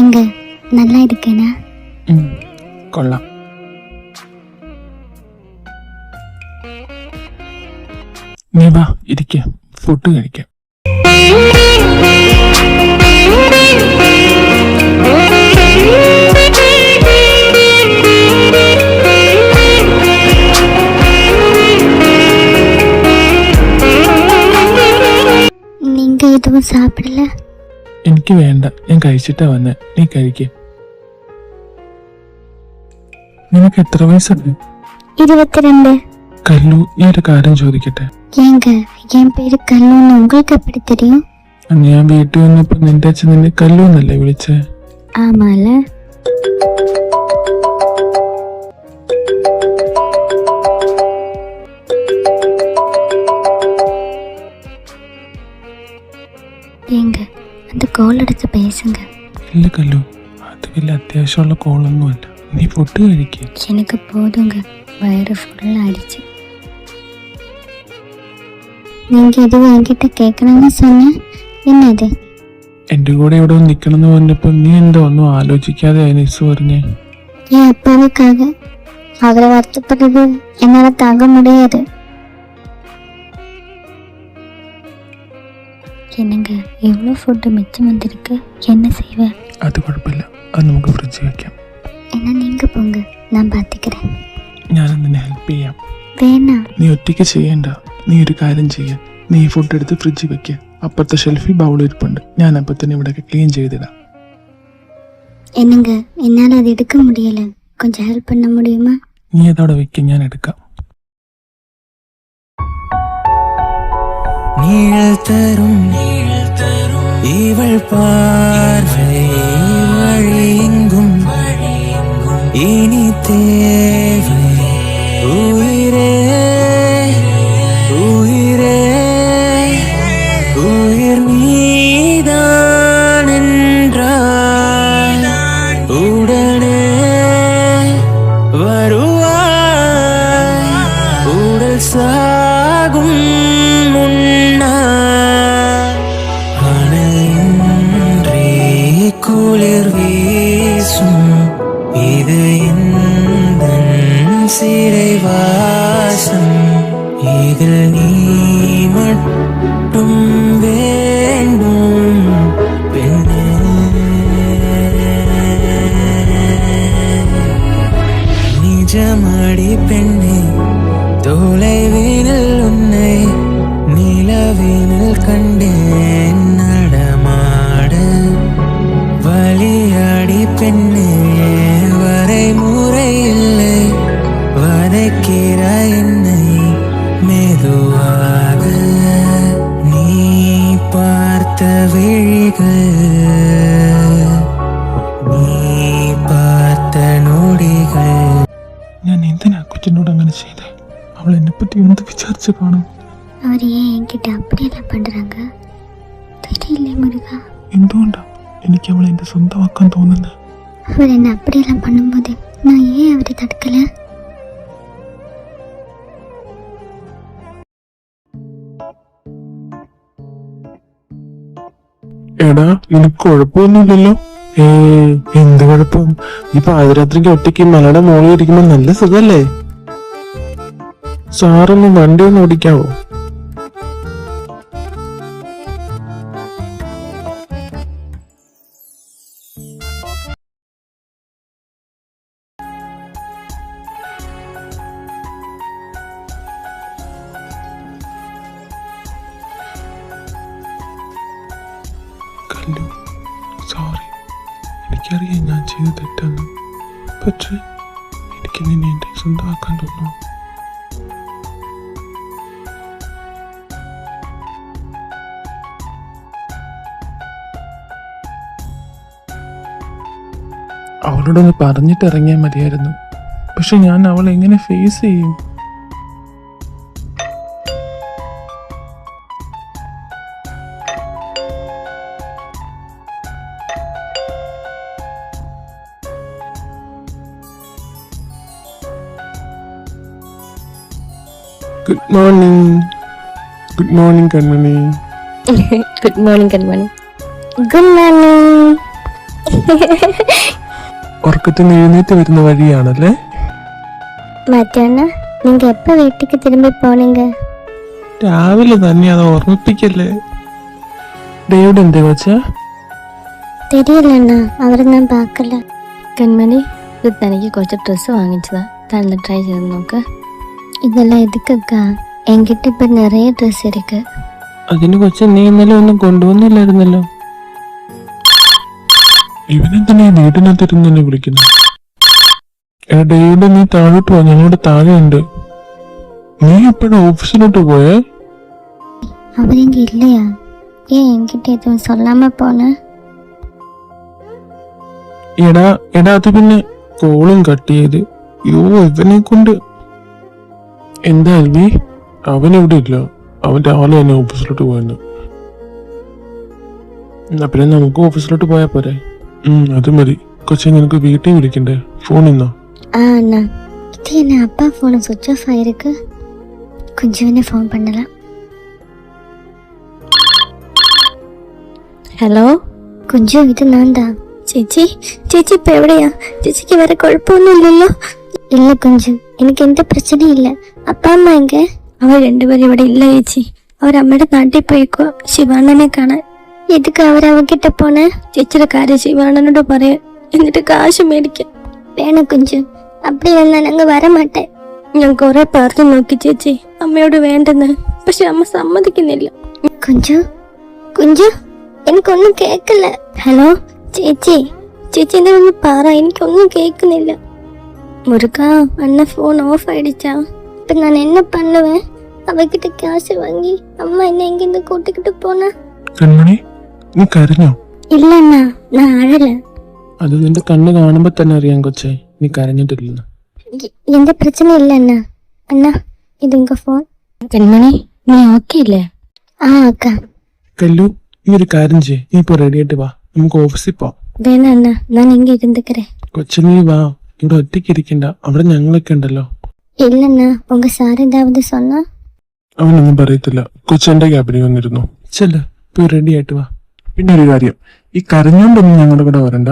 எங்க நல்லா இருக்கேனா? കൊള്ളാം. നീ വാ ഇരിക്ക, ഫുഡ് കഴിക്കാം. நீங்க எதுவும் சாப்பிடல? എനിക്ക് വേണ്ട, ഞാൻ കഴിച്ചിട്ടാ വന്നെ. നീ കഴിക്ക. നിനക്ക് എത്ര വയസ്സുണ്ട്? 22. കല്ലു, ഞാൻ ഒരു കാര്യം ചോദിക്കട്ടെ? ஏங்க என் பேரு கல்லுன்னு உங்களுக்கு எப்படி தெரியும்? ഞാൻ വീട്ടിൽ വന്നപ്പോ നിന്റെ അച്ഛൻ നിന്നെ കല്ലു എന്നല്ലേ വിളിച്ചേ? ஆமால. ஏங்க அந்த கோல் எடுத்து பேசுங்க. ഇല്ല കല്ലു, അത് വലിയ അത്യാവശ്യമുള്ള കോളൊന്നുമല്ല. നീ ഫുഡ് കഴിക്ക. எனக்கு போதுங்க, வயிறு ஃபுல் ஆயிடுச்சு. நீங்க எதுவும் என்கிட்ட கேட்கணும்னு சொன்ன, என்னது? എന്റെ കൂടെ ഇവിടെ ഒന്ന് നിക്കണമെന്ന് പറഞ്ഞപ്പോ നീ എന്താ ഒന്നും ആലോചിക്കാതെ അതിനസ് പറഞ്ഞേ? என் அப்பாவுக்காக அவரை வருத்தப்படுறது என்னால தாங்க முடியாது. என்னங்க எவ்வளோ ஃபுட்டு மிச்சம் வந்திருக்கு, என்ன செய்வேன்? അത് കുഴപ്പമില്ല, അത് നമുക്ക് ഫ്രിഡ്ജിൽ വെക്കാം. എന്നാ நீங்க போங்க, நான் பார்த்துக்கிறேன். ഞാൻ നിന്നെ ഹെൽപ്പ് ചെയ്യാം. வேணாம். നീ ഒറ്റയ്ക്ക് ചെയ്യണ്ട. നീ ഒരു കാര്യം ചെയ്യ, നീ ഈ ഫുഡ് എടുത്ത് ഫ്രിഡ്ജിൽ വെക്കുക. അപ്പുറത്തെ ഷെൽഫിൽ ബൗൾ ഇരിപ്പുണ്ട്, ഞാൻ അപ്പൊ തന്നെ ഇവിടെ ക്ലീൻ ചെയ്തിടാം. என்னங்க என்னால் அது எடுக்க முடியல, கொஞ்சம் ஹெல்ப் பண்ண முடியுமா? നീ അതവിടെ വെക്ക, ഞാൻ എടുക്കാം. நீழல் தரும் இவள் பார்வை வழியெங்கும் இனி தேவை. உயிரே உயிரே உயிர் நீதான் என்றால் உடனே வருவாய். உடல் சாகும் குளிர் வீசும் இது இந்த சிறைவாசம். இதில் நீ மட்டும் வேண்டும் பெண்ணே. நிஜமடி பெண்ணே, தொலைவினில் உன்னை நிலவினில் கண்டேன் நடமாட. வலியாடி பெண்ணே, வரைமுறை இல்லை, வதைக்கிறாய் என்னை மெதுவாக. நீ பார்த்த விழிகள், നീ பார்த்த നൊടികൾ. ഞാൻ എന്തിനാ കൊച്ചിനോട് അങ്ങനെ ചെയ്തേ? അവൾ എന്നെ പറ്റി എന്ത് വിചാരിച്ചു കാണും? அவர் ஏன் என்கிட்ட அப்படியெல்லாம் பண்றாங்க தெரியல முருகா. എന്തുകൊണ്ടാ എനിക്ക് അവളെ എന്റെ സ്വന്തമാക്കാൻ തോന്നുന്നത്? அவர் என்ன அப்படியெல்லாம் பண்ணும்போது நான் ஏன் அவரை தடுக்கல? എടാ, എനിക്ക് കുഴപ്പമൊന്നുമില്ലല്ലോ. എന്ത് കുഴപ്പം? ഈ പാതിരാത്രിക്ക് ഒറ്റയ്ക്ക് മലയുടെ മോളിൽ ഇരിക്കുമ്പോ നല്ല സുഖല്ലേ? സാറൊന്ന് വണ്ടി ഒന്ന് ഓടിക്കാവോ? കല്ലു, സോറി. എനിക്കറിയാം ഞാൻ ചെയ്ത തെറ്റാണ്. പക്ഷേ എനിക്ക് നിന്നെ എൻ്റെ സ്വന്തമാക്കാൻ തോന്നുന്നു. അവളോടൊന്ന് പറഞ്ഞിട്ട് ഇറങ്ങിയാൽ മതിയായിരുന്നു. പക്ഷെ ഞാൻ അവളെ എങ്ങനെ ഫേസ് ചെയ്യും? Good morning. ഗുഡ് മോർണിംഗ് കൺമണി. ഗുഡ് മോർണിംഗ് കൺമണി. Good morning. ഉറക്കത്തിൽ നിന്ന് എഴുന്നേറ്റ് വരുന്ന വഴിയാണല്ലേ? മറ്റണ്ണ நீங்க எப்ப வீட்டுக்கு திரும்பி போனீங்க? രാവിലെ തന്നെ അത് ഓർമ്മിപ്പിക്കല്ലേ. ഡേവിഡ് എന്തേ വെച്ചാ? தெரியலண்ணா, அவரை நான் பார்க்கல. കൺമണി, ഇത് തനിക്ക് കുറച്ച് ഡ്രസ്സ് വാങ്ങിച്ചതാ, തന്നെ ട്രൈ ചെയ്ത് നോക്ക്. இதெல்லாம் எதுக்குக்கா? என்கிட்ட இப்ப நிறைய ட்ரெஸ் இருக்கு. അതിന് കൊച്ചു നീ ഇന്നലെ ഒന്നും കൊണ്ടുവന്നില്ലായിരുന്നല്ലോ. ഇവനെന്തിനാ വീടിനകത്തിരുന്ന് തന്നെ വിളിക്കുന്നു? ഡേവിഡ്, നീ താഴോട്ട് പോ, ഞങ്ങളുടെ താഴെ ഉണ്ട്. നീ എപ്പോഴും ഓഫീസിലോട്ട് പോയേ? அவர் இங்க இல்லையா? ஏன் என்கிட்ட எதுவும் சொல்லாம போன? എടാ അത് പിന്നെ കോളും കട്ട് ചെയ്ത്. ഇവനെ കൊണ്ട് എന്താ അൽവി? അവനെവിടെ ഇല്ല, അവൻ രാവിലെ തന്നെ ഓഫീസിലോട്ട് പോയെന്ന്. എന്നാ പിന്നെ നമുക്ക് ഓഫീസിലോട്ട് പോയാ പോരെ? അത് മതി. കൊച്ചെ, നിനക്ക് വീട്ടിൽ വിളിക്കണ്ടേ? ഫോൺ ഇന്നോ? அண்ணா, இது என்ன அப்பா ஃபோன் சுவிட்ச் ஆஃப் ஆயிருக்கு. கொஞ்சம் என்ன ஃபோன் பண்ணலாம். ഹലോ கொஞ்சம் இது நான் தான். ചേച്ചി, ചേച്ചി ഇപ്പൊ എവിടെയാ? ചേച്ചിക്ക് വേറെ കുഴപ്പമൊന്നും ഇല്ലല്ലോ? இல்ல கொஞ்சம், எனக்கு எந்த பிரச்சனையும் இல்ல. அப்பா அம்மா எங்க? അവർ രണ്ടുപേരും ഇവിടെ ഇല്ല ചേച്ചി. അവരമ്മയുടെ നാട്ടിൽ പോയിക്കോ ശിവാണനെ കാണാൻ. எதுக்கு அவர் அவகிட்ட போன? ചേച്ചിയുടെ കാര്യം ശിവാണനോട് പറയാൻ, എന്നിട്ട് കാശ് മേടിക്കാൻ. வேணும் கொஞ்சம், அப்படி வந்தா நாங்க வர மாட்டேன். ഞാൻ കുറെ പറഞ്ഞു നോക്കി ചേച്ചി, അമ്മയോട് വേണ്ടെന്ന്. പക്ഷെ അമ്മ സമ്മതിക്കുന്നില്ല. கொஞ்சம் கொஞ்சம் எனக்கு ஒன்றும் கேட்கல. ഹലോ ചേച്ചി, ചേച്ചി എന്താ ഒന്ന് പറ, എനിക്കൊന്നും കേൾക്കുന്നില്ല. മുരുക്കാ, അണ്ണ ഫോൺ ഓഫ് ആയിടിച്ചാ? இப்ப நான் என்ன பண்ணுவேன்? அவகிட்ட காசு வாங்கி அம்மா என்ன எங்கிருந்து கூட்டிக்கிட்டு போனா? കൺമണി, നീ കരഞ്ഞോ? இல்லண்ணா, நான் அழல. അത് നിന്റെ കണ്ണ് കാണുമ്പോ തന്നെ അറിയാം കൊച്ചെ, നീ കരഞ്ഞിട്ടില്ലെന്ന്. எந்த பிரச்சனையும் இல்லைண்ணா. அண்ணா, இது உங்க ஃபோன். കൺമണി, നീ ഓക്കെ ഇല്ലേ? அக்கா. കല്ലു, നീ ഒരു കാര്യം ചെയ്യ്, നീ ഇപ്പൊ റെഡി ആയിട്ട് വാ, നമുക്ക് ഓഫീസിൽ പോവാം. வேணாம் அண்ணா, நான் இங்க இருந்துக்கிறேன். കൊച്ചു, നീ വാ, ഇവിടെ ഒറ്റയ്ക്ക് ഇരിക്കണ്ട, അവിടെ ഞങ്ങളൊക്കെ ഉണ്ടല്ലോ. இல்லண்ணா, உங்க சார் ஏதாவது சொன்னா? അവനൊന്നും പറയത്തില്ല. കൊച്ചെന്റെ ക്യാബിനിൽ വന്നിരുന്നു. ചെല്ല, പോയി റെഡി ആയിട്ട് വാ. പിന്നെ ഒരു കാര്യം, ഈ കരഞ്ഞോണ്ടൊന്നും ഞങ്ങളുടെ കൂടെ വരണ്ട,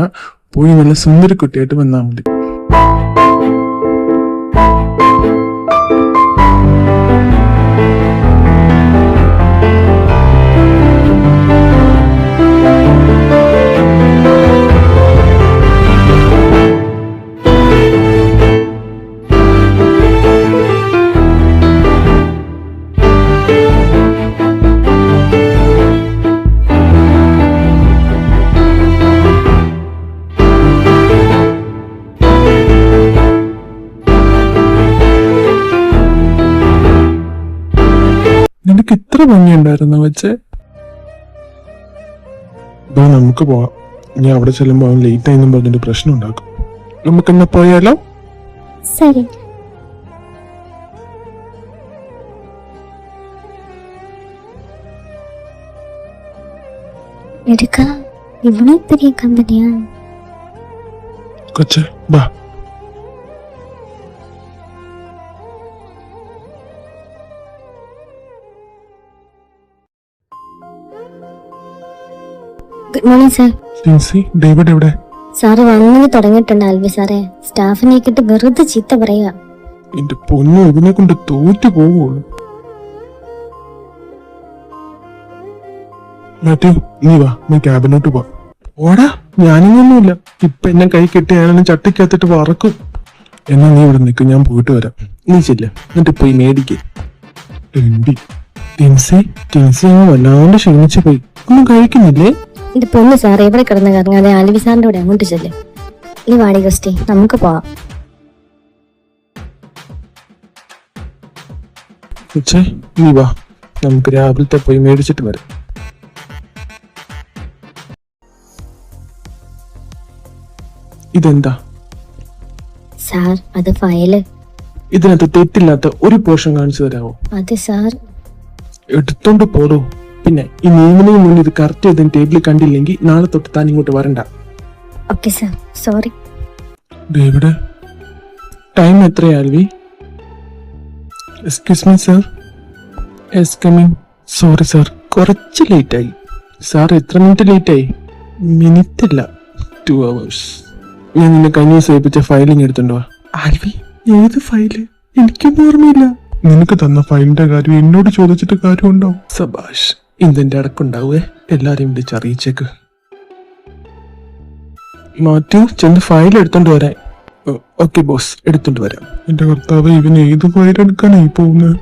പോയി നല്ല സുന്ദരി കുട്ടിയായിട്ട് വന്നാൽ മതി. നിനക്ക് ഇത്ര ഭംഗിയുണ്ടായിരുന്നോ വെച്ചേ? ബാ, നമുക്ക് പോവാം. ഇനി അവിടെ ചെല്ലുമ്പോ അവൻ ലേറ്റ് ആയെന്നും പറഞ്ഞിട്ട് പ്രശ്നം ഉണ്ടാക്കും. നമുക്കെന്നാ പോയാലോ? சரி. எடுக்கா, இவ்வளவு பெரிய கம்பெனியா? കൊച്ചേ, ബാ. Good morning sir. Lincy, David എവിടെ? സാറ് വന്നത് തുടങ്ങിയിട്ടുണ്ട് അൽവി സാറേ. സ്റ്റാഫിനെ കിട്ട് വെറുതെ ചീത്ത പറയുക. എന്റെ പൊന്നു, ഇതിനെ കൊണ്ട് തോറ്റു പോവുള്ളൂ. മാത്യു, നീ വാ, നീ ക്യാബിനോട്ട് പോ. ഓടാ, ഞാനിങ്ങൊന്നുമില്ല. ഇപ്പൊ എന്നെ കൈ കെട്ടി ഞാനൊന്ന് ചട്ടിക്കകത്തിട്ട് വറക്കും. എന്നാ നീ ഇവിടെ നിൽക്കും, ഞാൻ പോയിട്ട് വരാം. നീ ചെല്ല, എന്നിട്ട് പോയി മേടിക്കേ. ടിൻസി അങ്ങ് വല്ലാണ്ട് ക്ഷീണിച്ചു പോയി. ഒന്നും കഴിക്കുന്നില്ലേ? എന്റെ പൊന്ന് സാർ, എവിടെ കിടന്ന് കറങ്ങാതെ അൽവി സാറിന്റെ കൂടെ അങ്ങോട്ട് ചെല്ലേ. നീ വാടി ക്രിസ്റ്റി, നമുക്ക് പോവാം. ഉച്ചേ, നീ വാ, നമുക്ക് രാവിലത്തെ പോയി മേടിച്ചിട്ട് വരാം. ഇതെന്താ സാർ? അത് ഫയല്. ഇതിനകത്ത് തെറ്റില്ലാത്ത ഒരു പോർഷൻ കാണിച്ചു തരാമോ? അതെ സാർ. എടുത്തോണ്ട് പോടോ. പിന്നെ ഈ നിയമനത്തിന് മുന്നിൽ ഇത് കറക്റ്റ് ചെയ്ത് ടേബിളിൽ കണ്ടില്ലെങ്കിൽ നാളെ തൊട്ട് താൻ ഇങ്ങോട്ട് വരണ്ട. Okay sir, sorry. David, time എത്രയാൽവി? Excuse me sir. Yes coming. Sorry sir, കുറച്ച് ലേറ്റായി. സാർ എത്ര മിനിറ്റ് ലേറ്റായി? മിനിറ്റ് അല്ല, 2 hours. ഞാൻ നിന്നെ കഴിഞ്ഞ ദിവസം ഏൽപ്പിച്ച ഫയലിങ് എടുത്തുണ്ടോ? ആൽവി, ഏത് ഫയല്? എനിക്കൊന്നും ഓർമ്മയില്ല. നിനക്ക് തന്ന ഫയലിന്റെ കാര്യം എന്നോട് ചോദിച്ചിട്ട് കാര്യമുണ്ടോ? സബാഷ്, ഇന്നെന്റെ അടക്കുണ്ടാവേ. എല്ലാരെയും വിളിച്ചറിയിച്ചേക്ക്. മാറ്റു, ചെന്ന് ഫയൽ എടുത്തോണ്ട് വരാൻ. ഓക്കെ ബോസ്, എടുത്തോണ്ട് വരാം. എന്റെ കർത്താവ്, ഇവന് ഏത് ഫയൽ എടുക്കാനായി പോകുന്നത്?